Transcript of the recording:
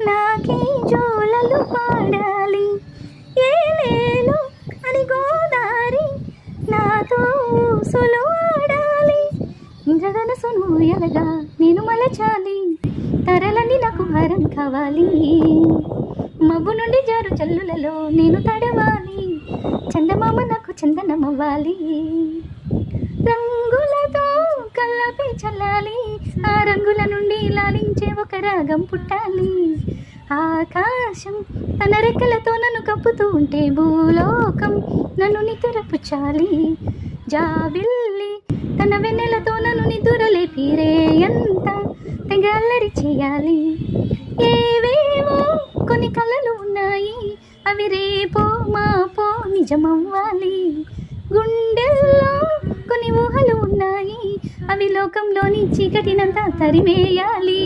నాకే జోలలు పాడాలి ఏలేలు అని గోదారి నాతో ఊసులు ఆడాలి ఇంద్రధనసును ఎలగా నేను మలచాలి తరలని నాకు హారం కావాలి మబ్బు నుండి జారు చల్లులలో నేను తడవాలి చందమామ నాకు చందనమవ్వాలి రంగులతో కళ్ళపై చల్లాలి ఆ రంగుల నుండి లాలించే ఒక రాగం పుట్టాలి ఆకాశం తన రెక్కలతో నన్ను కప్పుతూ ఉంటే భూలోకం నన్ను నిద్రపుచ్చాలి జాబిల్లి తన వెన్నెలతో నన్ను నిద్రలేపి రేయంత తెగ అల్లరి చేయాలి ఏవేవో కొన్ని కళలు ఉన్నాయి అవి రేపో మాపో నిజమవ్వాలి గుండెల్లో కొన్ని ఊహలు ఉన్నాయి అవి లోకంలోని చీకటినంతా తరిమేయాలి